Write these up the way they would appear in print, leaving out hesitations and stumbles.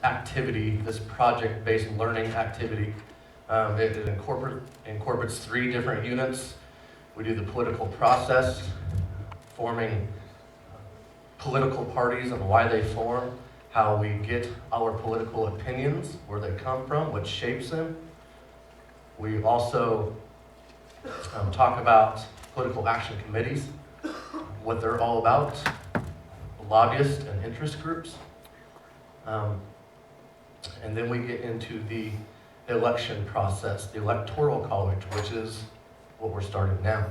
activity, this project-based learning activity. It incorporates 3 different units. We do the political process, forming political parties and why they form, how we get our political opinions, where they come from, what shapes them. We also talk about political action committees, what they're all about, lobbyists and interest groups. And then we get into the election process, the electoral college, which is what we're starting now.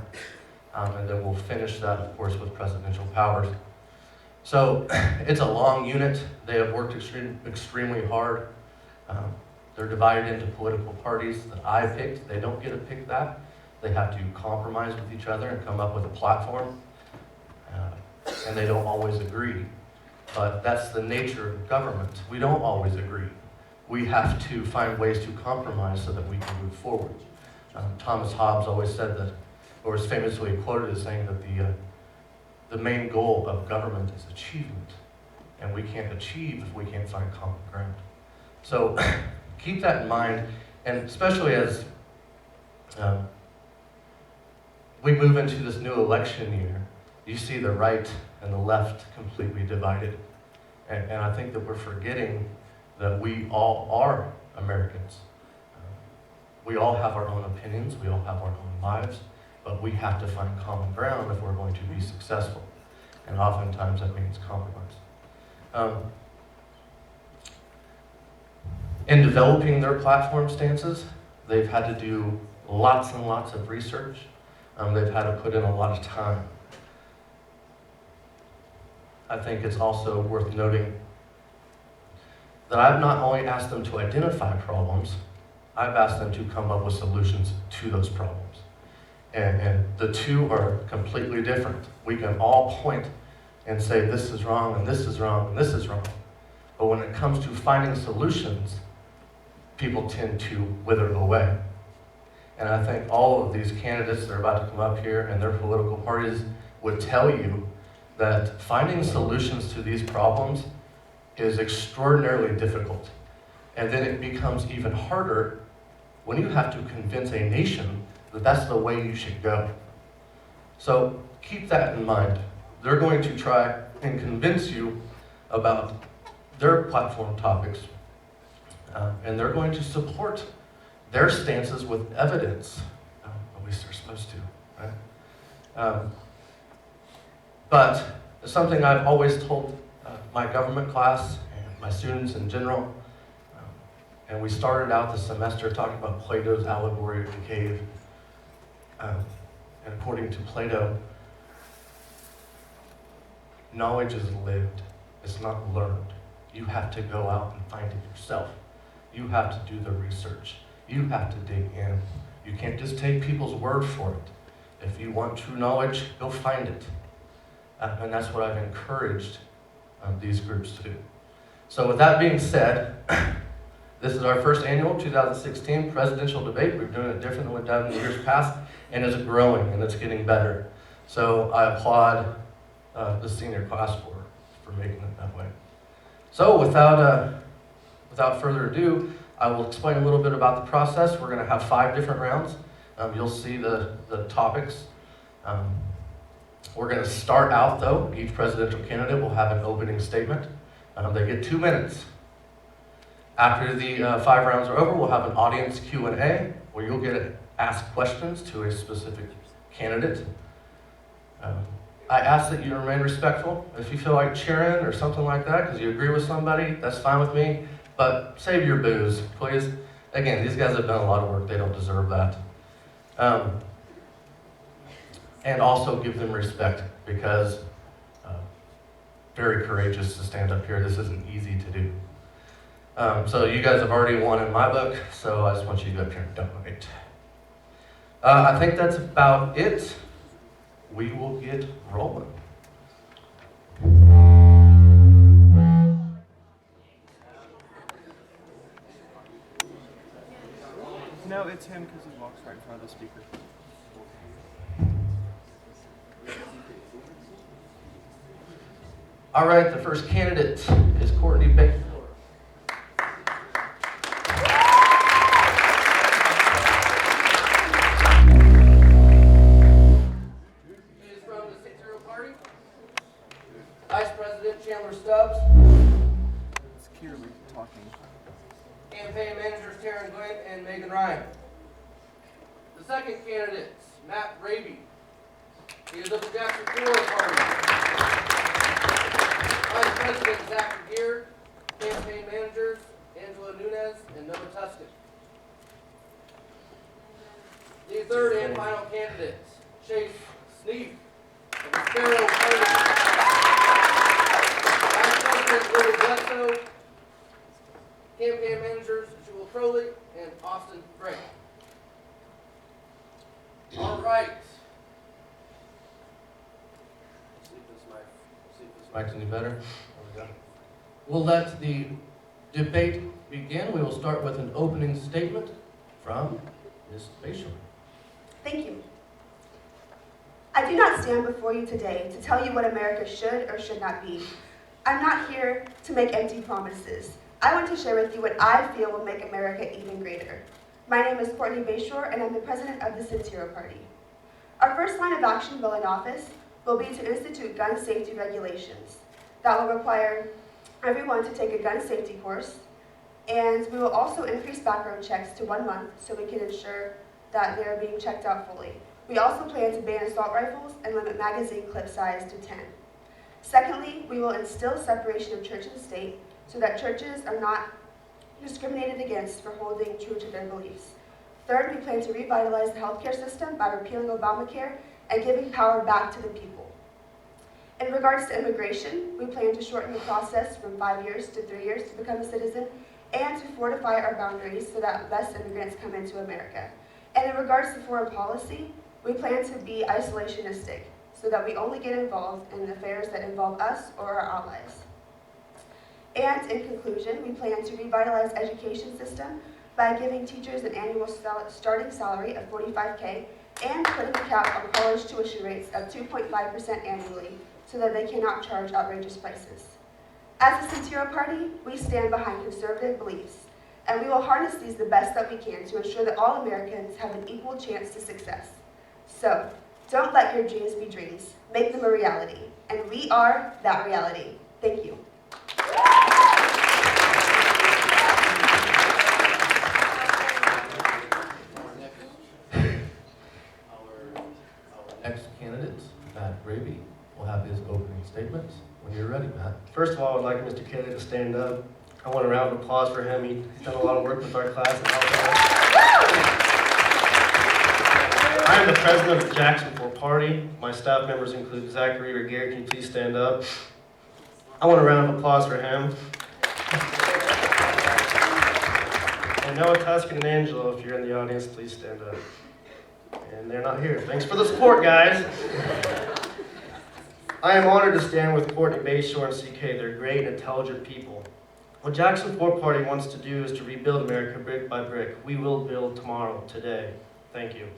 And then we'll finish that, of course, with presidential powers. So it's a long unit. They have worked extremely hard. They're divided into political parties that I picked. They don't get to pick that. They have to compromise with each other and come up with a platform. And they don't always agree. But that's the nature of government. We don't always agree. We have to find ways to compromise so that we can move forward. Thomas Hobbes always said that, or is famously quoted as saying that the main goal of government is achievement. And we can't achieve if we can't find common ground. So keep that in mind, and especially as we move into this new election year, you see the right and the left completely divided. And I think that we're forgetting that we all are Americans. We all have our own opinions, we all have our own lives, but we have to find common ground if we're going to be successful. And oftentimes that means compromise. In developing their platform stances, they've had to do lots and lots of research. They've had to put in a lot of time. I think it's also worth noting that I've not only asked them to identify problems, I've asked them to come up with solutions to those problems. And the two are completely different. We can all point and say this is wrong, and this is wrong, and this is wrong. But when it comes to finding solutions, people tend to wither away. And I think all of these candidates that are about to come up here and their political parties would tell you that finding solutions to these problems is extraordinarily difficult. And then it becomes even harder when you have to convince a nation that that's the way you should go. So keep that in mind. They're going to try and convince you about their platform topics, and they're going to support their stances with evidence. At least they're supposed to, right? But something I've always told my government class and my students in general, and we started out the semester talking about Plato's allegory of the cave. And according to Plato, knowledge is lived, it's not learned. You have to go out and find it yourself. You have to do the research. You have to dig in. You can't just take people's word for it. If you want true knowledge, go find it. And that's what I've encouraged these groups to do. So with that being said, this is our first annual 2016 Presidential Debate. We're doing it different than we've done in the years past, and it's growing and it's getting better. So I applaud the senior class for making it that way. So without further ado, I will explain a little bit about the process. We're going to have 5 different rounds. You'll see the topics. We're going to start out, though. Each presidential candidate will have an opening statement. They get 2 minutes. After the 5 rounds are over, we'll have an audience Q&A where you'll get to ask questions to a specific candidate. I ask that you remain respectful. If you feel like cheering or something like that because you agree with somebody, that's fine with me. But save your boos, please. Again, these guys have done a lot of work. They don't deserve that. And also give them respect because very courageous to stand up here. This isn't easy to do. So you guys have already won in my book, so I just want you to go up here and dominate. I think that's about it. We will get rolling. No, it's him because he walks right in front of the speaker. All right, the first candidate is Courtney Baker. talking. Campaign managers Taryn Glenn and Megan Ryan. The second candidates, Matt Raby. He is of the Jackson Florida Party. Vice President Zach Gear. Campaign managers Angela Nunez and Noah Tuscan. The third and final candidates, Chase Sneed of the Sparrow Party. Vice President Lily Bledsoe. Campaign managers Jewel Crowley and Austin Gray. All right. See if this mic's any better. There we go. We'll let the debate begin. We will start with an opening statement from Ms. Bayshore. Thank you. I do not stand before you today to tell you what America should or should not be. I'm not here to make empty promises. I want to share with you what I feel will make America even greater. My name is Courtney Bayshore, and I'm the president of the Centiro Party. Our first line of action while in office will be to institute gun safety regulations. That will require everyone to take a gun safety course, and we will also increase background checks to 1 month so we can ensure that they're being checked out fully. We also plan to ban assault rifles and limit magazine clip size to 10. Secondly, we will instill separation of church and state so that churches are not discriminated against for holding true to their beliefs. Third, we plan to revitalize the healthcare system by repealing Obamacare and giving power back to the people. In regards to immigration, we plan to shorten the process from 5 years to 3 years to become a citizen and to fortify our boundaries so that less immigrants come into America. And in regards to foreign policy, we plan to be isolationistic so that we only get involved in affairs that involve us or our allies. And in conclusion, we plan to revitalize education system by giving teachers an annual starting salary of $45K and putting a cap on college tuition rates of 2.5% annually so that they cannot charge outrageous prices. As the Centiro Party, we stand behind conservative beliefs, and we will harness these the best that we can to ensure that all Americans have an equal chance to success. So, don't let your dreams be dreams. Make them a reality. And we are that reality. Thank you. Our next candidate, Matt Raby, will have his opening statements. When you're ready, Matt. First of all, I would like Mr. Kennedy to stand up. I want a round of applause for him. He's done a lot of work with our class and helped us. I am the president of the Jackson 4 Party. My staff members include Zachary or Gary. Can you please stand up? I want a round of applause for him. And Noah Tuscan and Angela, if you're in the audience, please stand up. And they're not here. Thanks for the support, guys. I am honored to stand with Courtney Bayshore and CK. They're great and intelligent people. What Jackson 4 Party wants to do is to rebuild America brick by brick. We will build tomorrow, today. Thank you.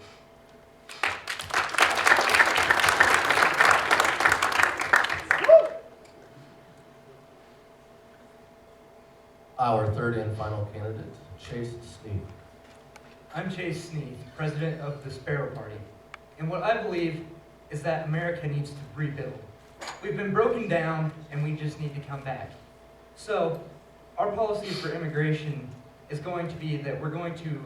Our third and final candidate, Chase Sneed. I'm Chase Sneed, president of the Sparrow Party. And what I believe is that America needs to rebuild. We've been broken down and we just need to come back. So, our policy for immigration is going to be that we're going to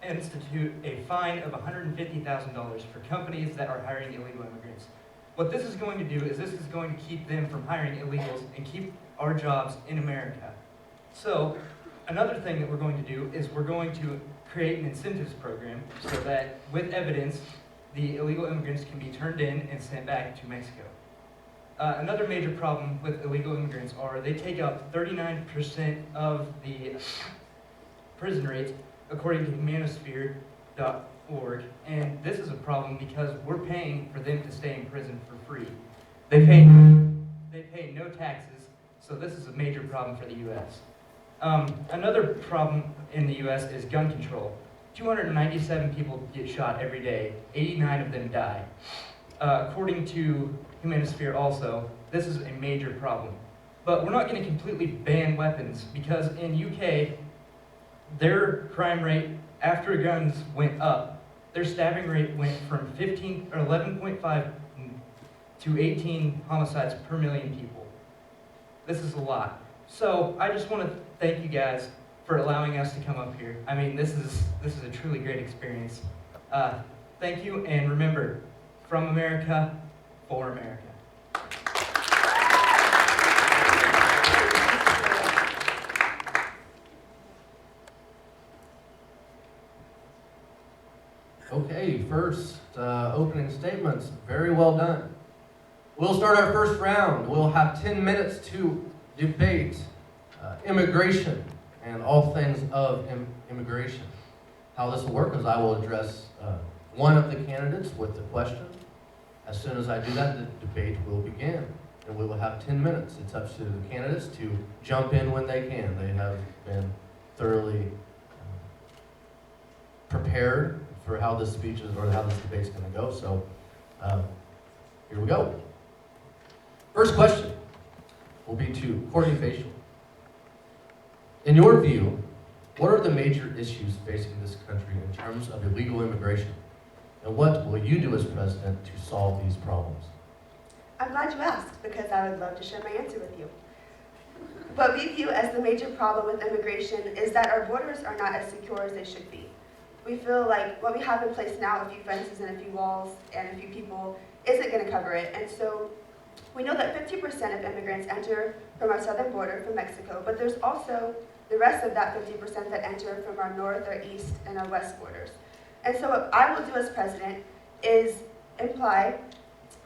institute a fine of $150,000 for companies that are hiring illegal immigrants. What this is going to do is this is going to keep them from hiring illegals and keep our jobs in America. So, another thing that we're going to do is we're going to create an incentives program so that, with evidence, the illegal immigrants can be turned in and sent back to Mexico. Another major problem with illegal immigrants are they take up 39% of the prison rates, according to humanisphere.org, and this is a problem because we're paying for them to stay in prison for free. They pay no taxes, so this is a major problem for the U.S. Another problem in the U.S. is gun control. 297 people get shot every day. 89 of them die. According to Humanisphere also, this is a major problem. But we're not going to completely ban weapons because in UK, their crime rate after guns went up. Their stabbing rate went from 11.5 to 18 homicides per million people. This is a lot. So I just want to thank you guys for allowing us to come up here. I mean, this is a truly great experience. Thank you, and remember, from America, for America. Okay, first, opening statements. Very well done. We'll start our first round. We'll have 10 minutes to debate immigration and all things of immigration. How this will work is I will address one of the candidates with the question. As soon as I do that, the debate will begin, and we will have 10 minutes. It's up to the candidates to jump in when they can. They have been thoroughly prepared for how this speech is, or how this debate's going to go. So here we go. First question will be to Courtney Facial. In your view, what are the major issues facing this country in terms of illegal immigration? And what will you do as president to solve these problems? I'm glad you asked, because I would love to share my answer with you. What we view as the major problem with immigration is that our borders are not as secure as they should be. We feel like what we have in place now, a few fences and a few walls and a few people, isn't going to cover it. And so we know that 50% of immigrants enter from our southern border, from Mexico, but there's also the rest of that 50% that enter from our north, our east, and our west borders. And so what I will do as president is imply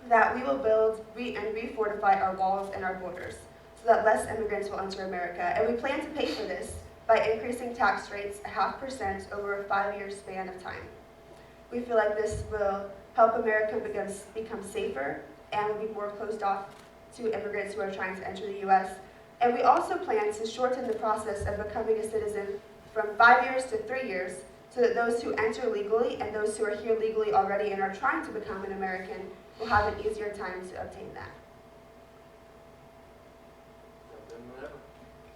that we will build and refortify our walls and our borders so that less immigrants will enter America. And we plan to pay for this by increasing tax rates 0.5% over a 5-year span of time. We feel like this will help America become safer and will be more closed off to immigrants who are trying to enter the U.S. And we also plan to shorten the process of becoming a citizen from 5 years to 3 years, so that those who enter legally and those who are here legally already and are trying to become an American will have an easier time to obtain that.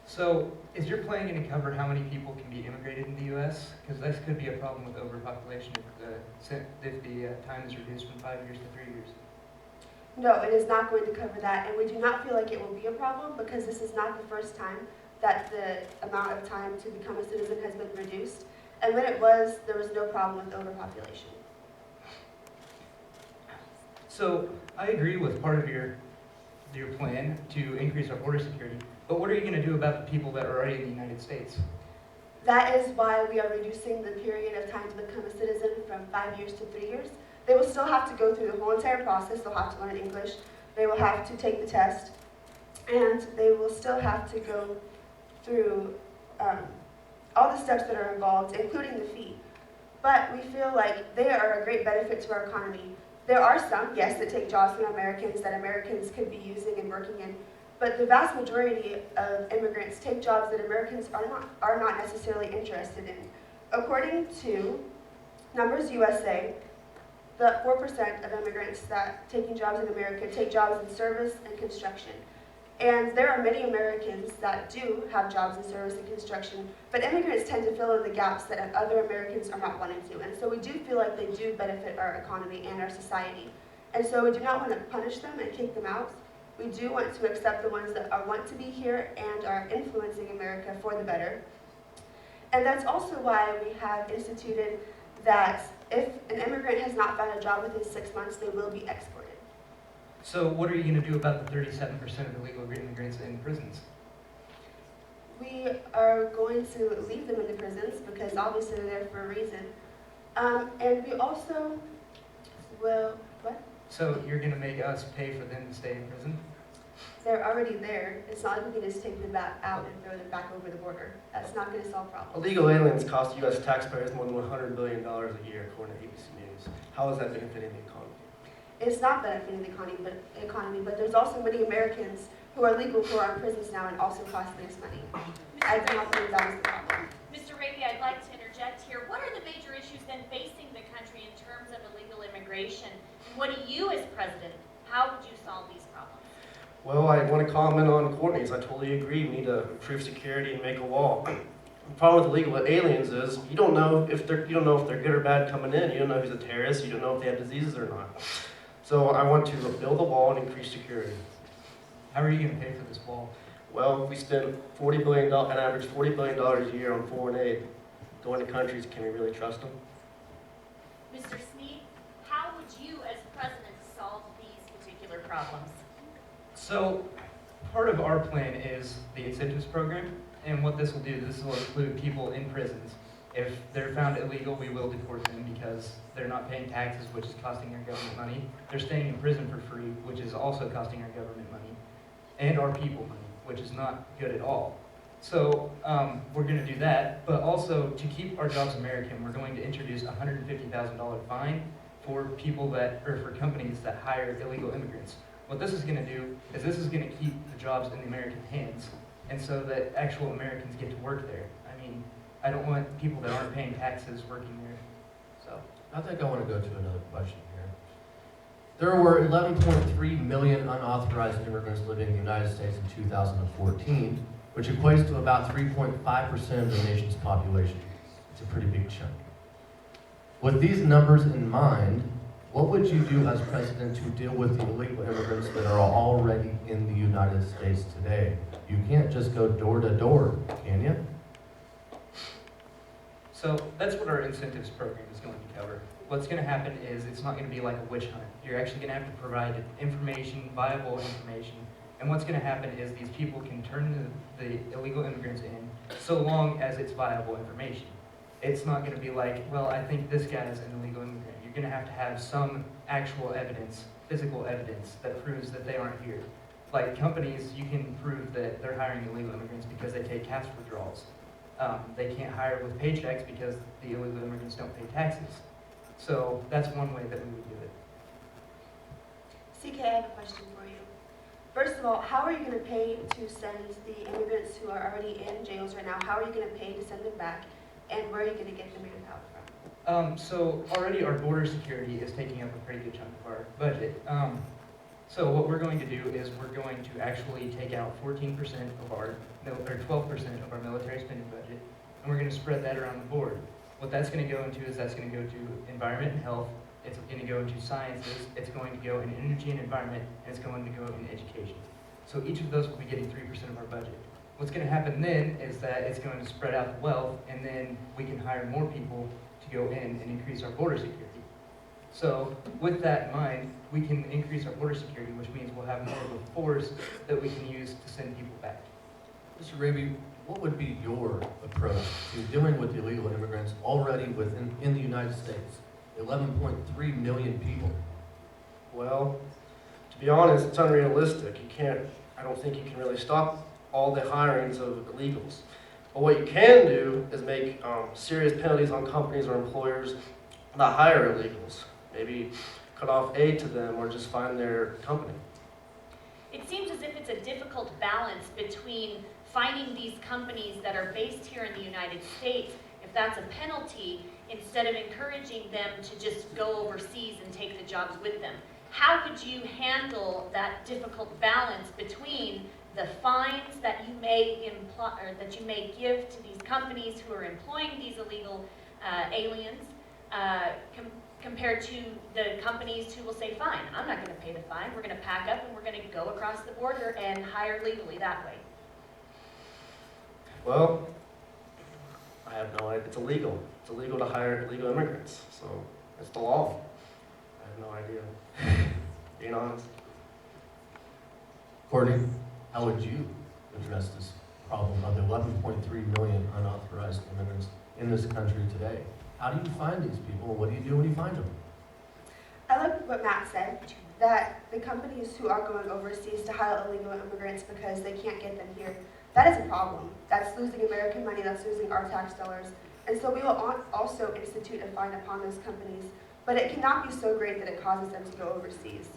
So, is your plan going to cover how many people can be immigrated in the U.S.? Because this could be a problem with overpopulation if the time is reduced from 5 years to 3 years. No, it is not going to cover that, and we do not feel like it will be a problem because this is not the first time that the amount of time to become a citizen has been reduced. And when it was, there was no problem with overpopulation. So, I agree with part of your plan to increase our border security, but what are you going to do about the people that are already in the United States? That is why we are reducing the period of time to become a citizen from 5 years to 3 years. They will still have to go through the whole entire process. They'll have to learn English. They will have to take the test. And they will still have to go through all the steps that are involved, including the fee. But we feel like they are a great benefit to our economy. There are some, yes, that take jobs from Americans that Americans could be using and working in. But the vast majority of immigrants take jobs that Americans are not necessarily interested in. According to Numbers USA, the 4% of immigrants that taking jobs in America take jobs in service and construction. And there are many Americans that do have jobs in service and construction, but immigrants tend to fill in the gaps that other Americans are not wanting to. And so we do feel like they do benefit our economy and our society. And so we do not want to punish them and kick them out. We do want to accept the ones that want to be here and are influencing America for the better. And that's also why we have instituted that if an immigrant has not found a job within 6 months, they will be exported. So what are you going to do about the 37% of illegal immigrants in prisons? We are going to leave them in the prisons because obviously they're there for a reason. And we also will, what? So you're going to make us pay for them to stay in prison? They're already there. It's not like we can just take them back out and throw them back over the border. That's not going to solve problems. Illegal aliens cost U.S. taxpayers more than $100 billion a year, according to ABC News. How is that benefiting the economy? It's not benefiting the economy, but there's also many Americans who are legal who are in prisons now and also costing us money. I do not believe that was the problem. Mr. Raby, I'd like to interject here. What are the major issues then facing the country in terms of illegal immigration? And what do you as president, how would you solve these problems? Well, I want to comment on Courtney's. I totally agree. We need to improve security and make a wall. The problem with illegal aliens is you don't know if they're good or bad coming in. You don't know who's a terrorist. You don't know if they have diseases or not. So I want to build a wall and increase security. How are you going to pay for this wall? Well, if we spend $40 billion, an average $40 billion a year on foreign aid going to countries, can we really trust them? Mr. Sneed, how would you as president solve these particular problems? So, part of our plan is the incentives program, and what this will do, this will include people in prisons. If they're found illegal, we will deport them because they're not paying taxes, which is costing our government money. They're staying in prison for free, which is also costing our government money, and our people money, which is not good at all. So we're going to do that, but also to keep our jobs American, we're going to introduce a $150,000 fine for people that, or for companies that hire illegal immigrants. What this is going to do is this is going to keep the jobs in the American hands, and so that actual Americans get to work there. I mean, I don't want people that aren't paying taxes working there. So I think I want to go to another question here. There were 11.3 million unauthorized immigrants living in the United States in 2014, which equates to about 3.5% of the nation's population. It's a pretty big chunk. With these numbers in mind, what would you do as president to deal with the illegal immigrants that are already in the United States today? You can't just go door to door, can you? So that's what our incentives program is going to cover. What's going to happen is it's not going to be like a witch hunt. You're actually going to have to provide information, viable information. And what's going to happen is these people can turn the illegal immigrants in so long as it's viable information. It's not going to be like, well, I think this guy is an illegal immigrant. You're going to have some actual evidence, physical evidence that proves that they aren't here. Like companies, you can prove that they're hiring illegal immigrants because they take cash withdrawals. They can't hire with paychecks because the illegal immigrants don't pay taxes. So that's one way that we would do it. CK, I have a question for you. First of all, how are you going to pay to send the immigrants who are already in jails right now? How are you going to pay to send them back? And where are you going to get the manpower from? So already our border security is taking up a pretty good chunk of our budget. So what we're going to do is we're going to actually take out 14% of our, or 12% of our military spending budget, and we're going to spread that around the board. What that's going to go into is that's going to go to environment and health, it's going to go into sciences, it's going to go in energy and environment, and it's going to go in education. So each of those will be getting 3% of our budget. What's going to happen then is that it's going to spread out the wealth, and then we can hire more people to go in and increase our border security. So with that in mind, we can increase our border security, which means we'll have more of a force that we can use to send people back. Mr. Raby, what would be your approach to dealing with illegal immigrants already in the United States? 11.3 million people. Well, to be honest, it's unrealistic. I don't think you can really stop all the hirings of illegals. But what you can do is make serious penalties on companies or employers that hire illegals. Maybe cut off aid to them or just find their company. It seems as if it's a difficult balance between finding these companies that are based here in the United States, if that's a penalty, instead of encouraging them to just go overseas and take the jobs with them. How would you handle that difficult balance between the fines that you may give to these companies who are employing these illegal aliens, compared to the companies who will say, fine, I'm not going to pay the fine, we're going to pack up and we're going to go across the border and hire legally that way? Well, I have no idea. It's illegal. It's illegal to hire illegal immigrants. So it's the law. I have no idea. Being honest. Courtney, how would you address this problem of the 11.3 million unauthorized immigrants in this country today? How do you find these people? What do you do when you find them? I like what Matt said, that the companies who are going overseas to hire illegal immigrants because they can't get them here, that is a problem. That's losing American money, that's losing our tax dollars. And so we will also institute a fine upon those companies, but it cannot be so great that it causes them to go overseas.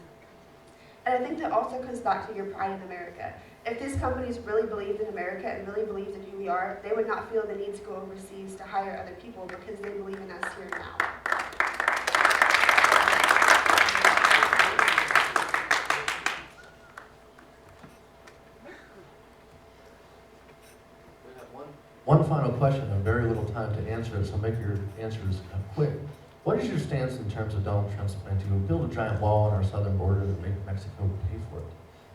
And I think that also comes back to your pride in America. If these companies really believed in America and really believed in who we are, they would not feel the need to go overseas to hire other people because they believe in us here now. One final question, and very little time to answer it, so make your answers quick. What is your stance in terms of Donald Trump's plan to build a giant wall on our southern border and make Mexico pay for it?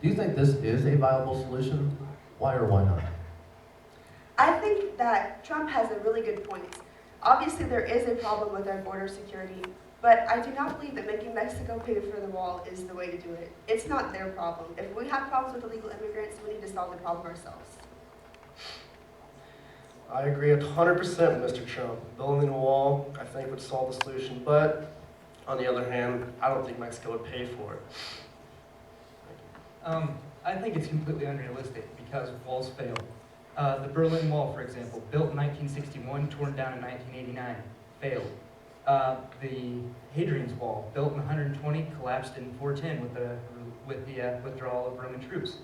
Do you think this is a viable solution, Why or why not? I think that Trump has a really good point. Obviously, there is a problem with our border security, but I do not believe that making Mexico pay for the wall is the way to do it. It's not their problem. If we have problems with illegal immigrants, we need to solve the problem ourselves. I agree 100% with Mr. Trump. Building a wall, I think, would solve the solution, but on the other hand, I don't think Mexico would pay for it. I think it's completely unrealistic because walls fail. The Berlin Wall, for example, built in 1961, torn down in 1989, failed. The Hadrian's Wall, built in 120, collapsed in 410 with the withdrawal of Roman troops.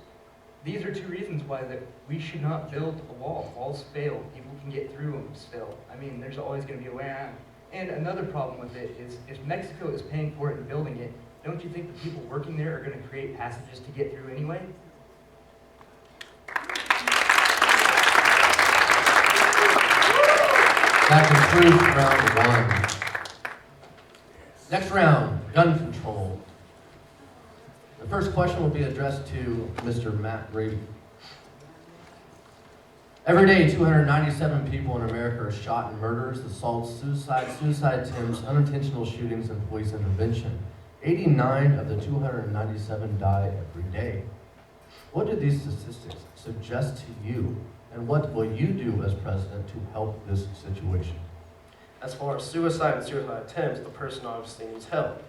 These are two reasons why that we should not build a wall. Walls fail. People can get through them still. I mean, there's always going to be a way around. And another problem with it is if Mexico is paying for it and building it, don't you think the people working there are going to create passages to get through anyway? That concludes round one. Next round, gun control. The first question will be addressed to Mr. Matt Brady. Every day, 297 people in America are shot in murders, assaults, suicide attempts, unintentional shootings, and police intervention. 89 of the 297 die every day. What do these statistics suggest to you, and what will you do as president to help this situation? As far as suicide and suicide attempts, the person obviously needs help.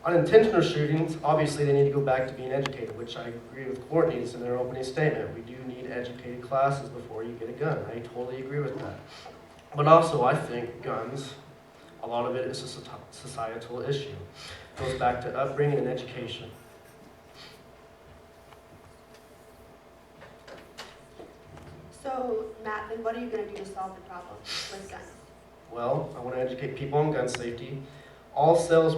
Unintentional shootings, obviously they need to go back to being educated, which I agree with Courtney's in their opening statement. We do need educated classes before you get a gun. I totally agree with that. But also, I think guns, a lot of it is a societal issue. It goes back to upbringing and education. So, Matt, then what are you going to do to solve the problem with guns? Well, I want to educate people on gun safety. All sales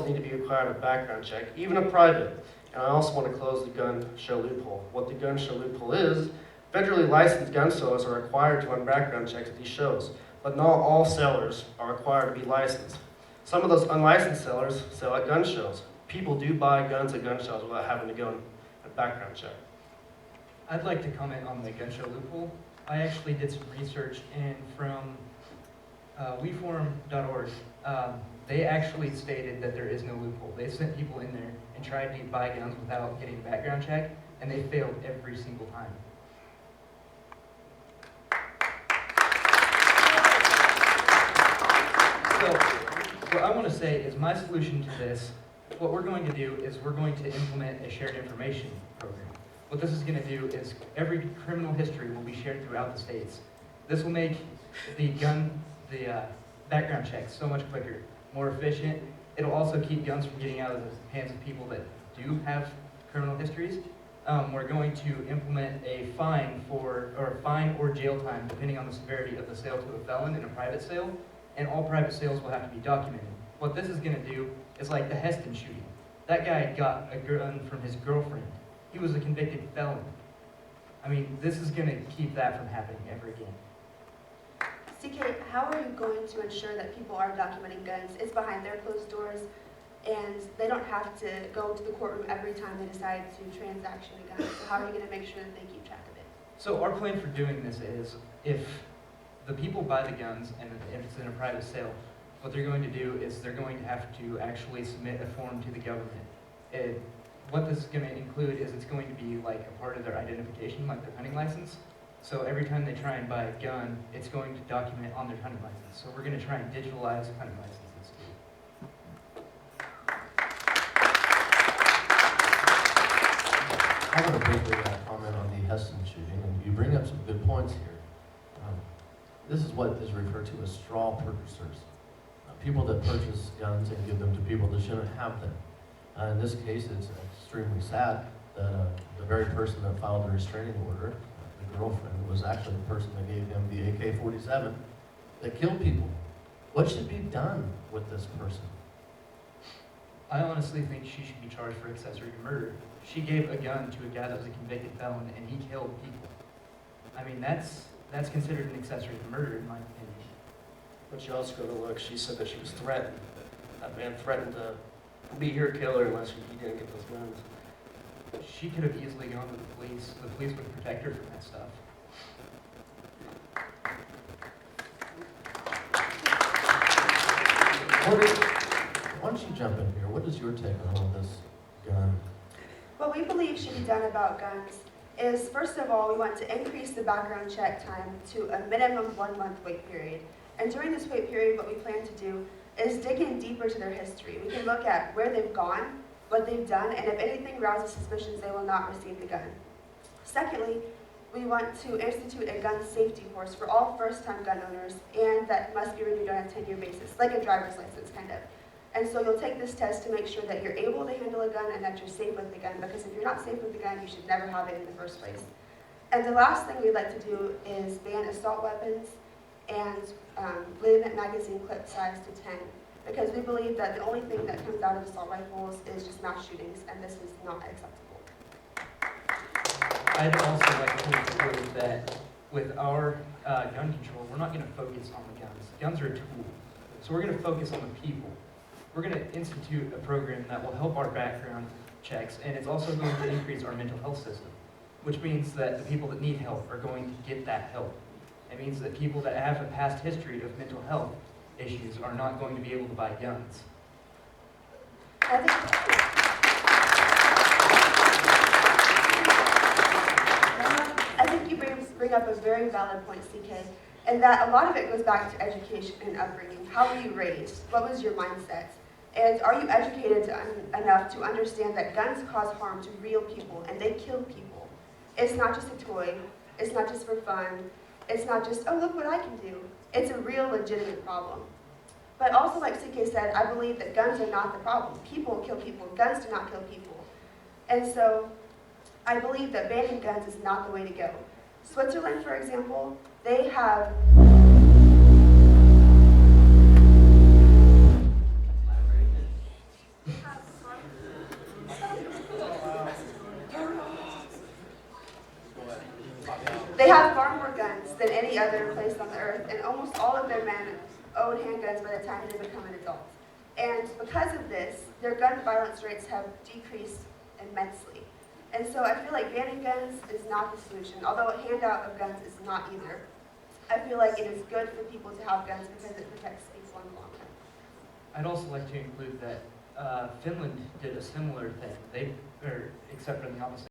need to be required a background check, even a private. And I also want to close the gun show loophole. What the gun show loophole is, federally licensed gun sellers are required to run background checks at these shows, but not all sellers are required to be licensed. Some of those unlicensed sellers sell at gun shows. People do buy guns at gun shows without having to go on a background check. I'd like to comment on the gun show loophole. I actually did some research, and from weforum.org, they actually stated that there is no loophole. They sent people in there and tried to buy guns without getting a background check, and they failed every single time. So, what I want to say is my solution to this, what we're going to do is we're going to implement a shared information program. What this is going to do is every criminal history will be shared throughout the states. This will make the background checks so much quicker, more efficient. It'll also keep guns from getting out of the hands of people that do have criminal histories. We're going to implement a fine or jail time, depending on the severity of the sale to a felon in a private sale, and all private sales will have to be documented. What this is going to do is like the Heston shooting. That guy got a gun from his girlfriend. He was a convicted felon. I mean, this is going to keep that from happening ever again. CK, how are you going to ensure that people are documenting guns? It's behind their closed doors, and they don't have to go to the courtroom every time they decide to transaction a gun. So how are you going to make sure that they keep track of it? So our plan for doing this is if the people buy the guns and if it's in a private sale, what they're going to do is they're going to have to actually submit a form to the government. What this is going to include is it's going to be like a part of their identification, like their hunting license. So every time they try and buy a gun, it's going to document on their hunting license. So we're going to try and digitalize hunting licenses too. I want to briefly comment on the Heston shooting, and you bring up some good points here. This is what is referred to as straw purchasers. People that purchase guns and give them to people that shouldn't have them. In this case, it's extremely sad that the very person that filed the restraining order, the girlfriend, was actually the person that gave him the AK-47 that killed people. What should be done with this person? I honestly think she should be charged for accessory to murder. She gave a gun to a guy that was a convicted felon and he killed people. I mean, that's considered an accessory to murder in my opinion. But you also go to look, she said that she was threatened. That man threatened to be her killer unless he didn't get those guns. She could have easily gone to the police. The police would protect her from that stuff. Why don't you jump in here? What is your take on all this gun? What we believe should be done about guns is, first of all, we want to increase the background check time to a minimum 1 month wait period. And during this wait period, what we plan to do is dig in deeper to their history. We can look at where they've gone, what they've done, and if anything rouses suspicions, they will not receive the gun. Secondly, we want to institute a gun safety course for all first-time gun owners, and that must be renewed on a 10-year basis, like a driver's license, kind of. And so you'll take this test to make sure that you're able to handle a gun and that you're safe with the gun, because if you're not safe with the gun, you should never have it in the first place. And the last thing we'd like to do is ban assault weapons and limit magazine clip size to 10, because we believe that the only thing that comes out of assault rifles is just mass shootings, and this is not acceptable. I'd also like to conclude that with our gun control, we're not going to focus on the guns. Guns are a tool. So we're going to focus on the people. We're going to institute a program that will help our background checks, and it's also going to increase our mental health system, which means that the people that need help are going to get that help. It means that people that have a past history of mental health issues are not going to be able to buy guns. I think you bring up a very valid point, CK, and that a lot of it goes back to education and upbringing. How were you raised? What was your mindset? And are you educated enough to understand that guns cause harm to real people and they kill people? It's not just a toy. It's not just for fun. It's not just, oh, look what I can do. It's a real legitimate problem. But also, like CK said, I believe that guns are not the problem. People kill people. Guns do not kill people. And so I believe that banning guns is not the way to go. Switzerland, for example, they have far more guns than any other place on the earth, and almost all of their men own handguns by the time they become an adult. And because of this, their gun violence rates have decreased immensely. And so I feel like banning guns is not the solution, although a handout of guns is not either. I feel like it is good for people to have guns because it protects people in the long run. I'd also like to include that Finland did a similar thing. Except on the opposite.